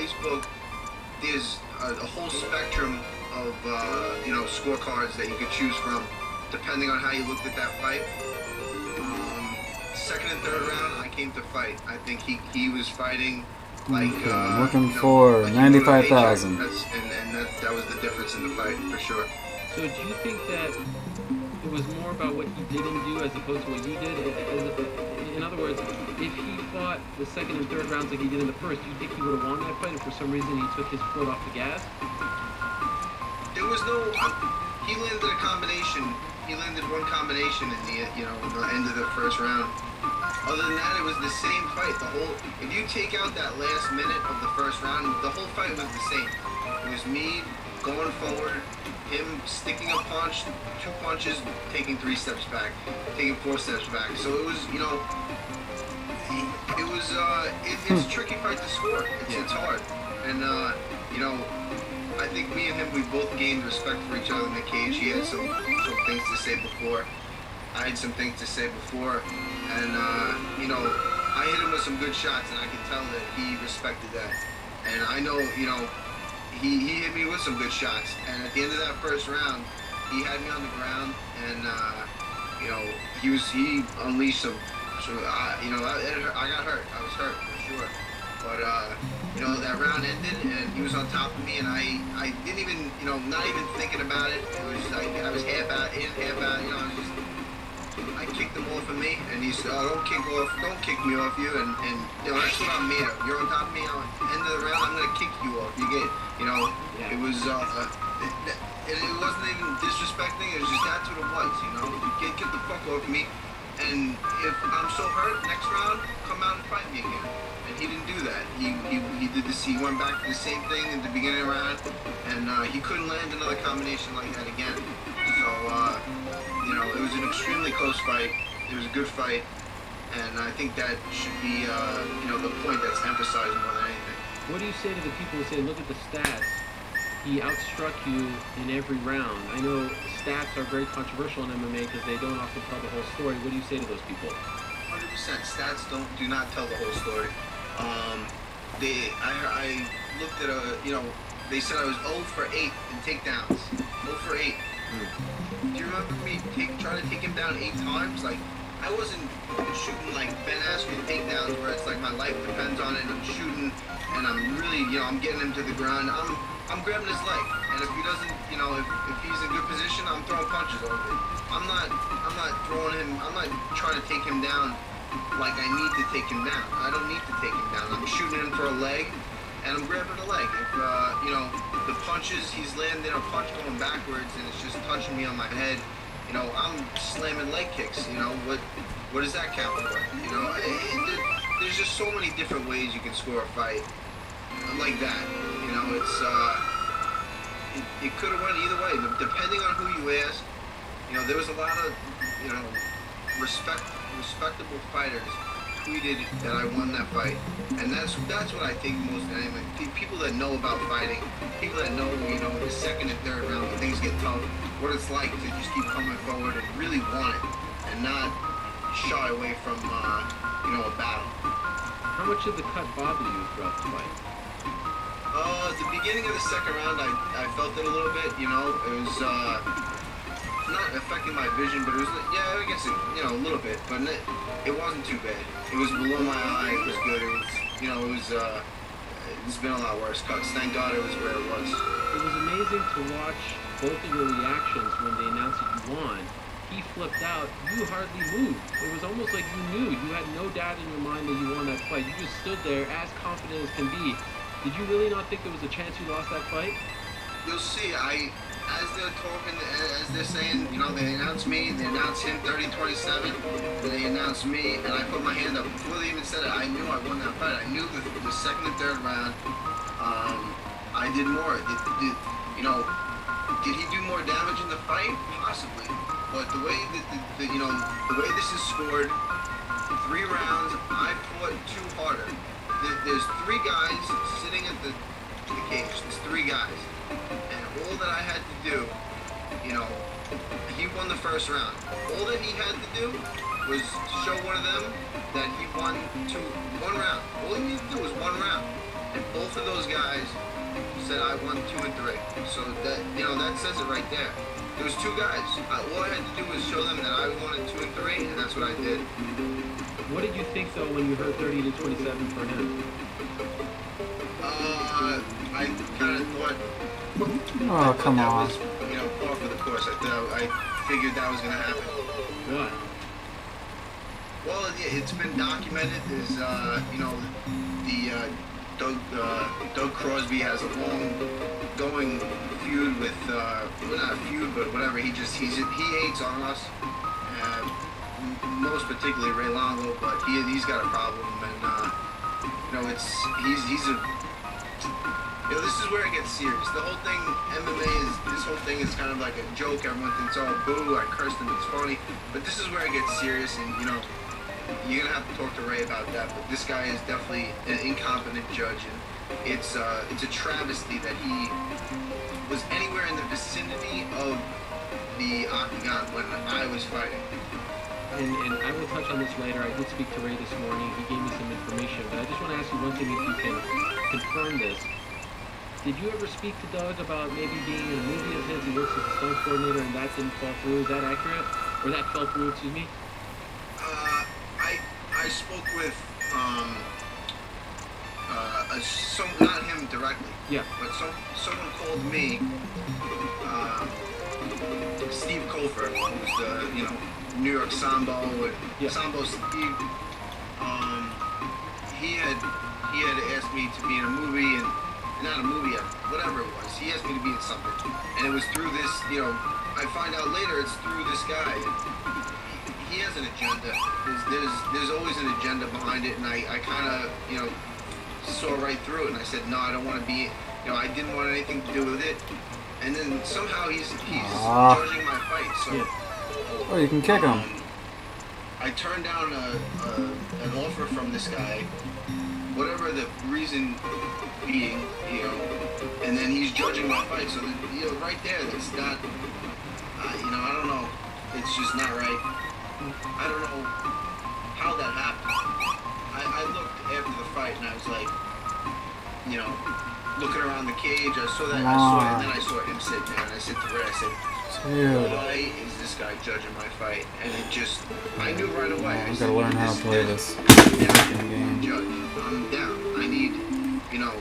Facebook, there's a whole spectrum of scorecards that you could choose from, depending on how you looked at that fight. Second and third round, I came to fight. I think he was fighting like looking for like 95,000. And that was the difference in the fight for sure. So do you think that it was more about what he didn't do as opposed to what you did? In other words, if he fought the second and third rounds like he did in the first, do you think he would have won that fight if for some reason he took his foot off the gas? There was no. He landed a combination. He landed one combination in the end of the first round. Other than that, it was the same fight. If you take out that last minute of the first round, the whole fight was the same. It was me going forward, him sticking a punch, 2 punches, taking 3 steps back, taking 4 steps back. So it was, it's a tricky fight to score. It's hard, and I think me and him, we both gained respect for each other in the cage. He had some things to say before. I had some things to say before, and I hit him with some good shots, and I could tell that he respected that. And I know, he hit me with some good shots. And at the end of that first round, he had me on the ground, and he unleashed some. So I got hurt. I was hurt for sure. But that round ended, and he was on top of me, and I didn't even, not even thinking about it. It was like I was half out, in, half out. I kicked him off of me, and he said, "Oh, don't kick me off you." And that's what I'm made of. You're on top of me. At the end of the round, I'm gonna kick you off. You get, It was, it wasn't even disrespecting. It was just that's what it was. Get the fuck off me. And if I'm so hurt, next round, come out and fight me again. And he didn't do that. He did this. He went back to the same thing at the beginning of the round, and he couldn't land another combination like that again. So it was an extremely close fight. It was a good fight, and I think that should be the point that's emphasized more than anything. What do you say to the people who say, look at the stats? He outstruck you in every round. I know stats are very controversial in MMA because they don't often tell the whole story. What do you say to those people? 100%. Stats do not tell the whole story. I looked at they said I was 0 for 8 in takedowns. 0 for 8. Do you remember me trying to take him down 8 times? Like, I wasn't shooting like Ben Askren takedowns where it's like my life depends on it, and I'm shooting, and I'm really, I'm getting him to the ground. I'm grabbing his leg, and if he doesn't, if he's in good position, I'm throwing punches over it. I'm not throwing him. I'm not trying to take him down like I need to take him down. I don't need to take him down. I'm shooting him for a leg, and I'm grabbing the leg. If the punches, he's landing a punch going backwards, and it's just touching me on my head. I'm slamming leg kicks. What does that count for? There's just so many different ways you can score a fight like that. It could have went either way, depending on who you ask. There was a lot of respectable fighters tweeted that I won that fight, and that's what I think most than anything. People that know about fighting, people that know, the second and third round when things get tough, what it's like to just keep coming forward and really want it, and not shy away from a battle. How much did the cut bother you throughout the fight? At the beginning of the second round, I felt it a little bit. It was not affecting my vision, but it was, I guess a little bit, but it wasn't too bad. It was below my eye. It was good. It was it's been a lot worse cuts. Thank God it was where it was. It was amazing to watch both of your reactions when they announced that you won. He flipped out. You hardly moved. It was almost like you knew. You had no doubt in your mind that you won that fight. You just stood there as confident as can be. Did you really not think there was a chance you lost that fight? You'll see. As they're talking, as they're saying, they announced me, they announced him 30-27, they announced me, and I put my hand up. Before they even said it, I knew I won that fight. I knew the second and third round, I did more. Did he do more damage in the fight? Possibly. But the way the way this is scored, 3 rounds, I fought 2 harder. There's 3 guys sitting at the cage. There's 3 guys. And all that I had to do, he won the first round. All that he had to do was show one of them that he won 1 round. All he needed to do was 1 round. And both of those guys said I won 2 and 3. So that, you know, that says it right there. There was 2 guys. All I had to do was show them that I won at 2 and 3, and that's what I did. What did you think though when you heard 30 to 27 for him? I kind of thought. Oh, come that on. was, you know, par for the course. I figured that was going to happen. What? Well, it's been documented. There's, you know, the Doug Crosby has a long-going feud with, well, not a feud, but whatever. He hates on us, most particularly Ray Longo, but he's got a problem, and you know, he's a. You know, this is where it gets serious. The whole thing, this whole thing is kind of like a joke. Everyone thinks, oh, boo, I cursed him, it's funny. But this is where it gets serious, and, you know, you're going to have to talk to Ray about that. But this guy is definitely an incompetent judge, and it's a travesty that he was anywhere in the vicinity of the octagon when I was fighting. And I will touch on this later. I did speak to Ray this morning. He gave me some information. But I just want to ask you one thing, if you can confirm this. Did you ever speak to Doug about maybe being in a movie of his? He works as a stunt coordinator, and that didn't fall through. Is that accurate? Or that fell through, excuse me? I spoke with not him directly. Yeah. But someone called me, Steve Colfer, who's the, you know, New York Sambo and yeah. Sambo Steve. He had asked me to be in a movie, and not a movie, whatever it was. He asked me to be in something, and it was through this. You know, I find out later it's through this guy. He has an agenda. There's always an agenda behind it, and I kind of, you know, saw right through it, and I said, no, I don't want to be. You know, I didn't want anything to do with it. And then somehow he's judging my fight. So. Yeah. Oh, you can kick him. I turned down an offer from this guy, whatever the reason being, you know, and then he's judging my fight. So, you know, right there, that's not, you know, I don't know. It's just not right. I don't know how that happened. I looked after the fight and I was like, you know, looking around the cage. I saw that, and then I saw him sitting there, and I said to Ray, I said, why is this guy judging my fight? And it just, I knew right away. I gotta learn how to play this game. game. Judge, I'm down. I need, you know,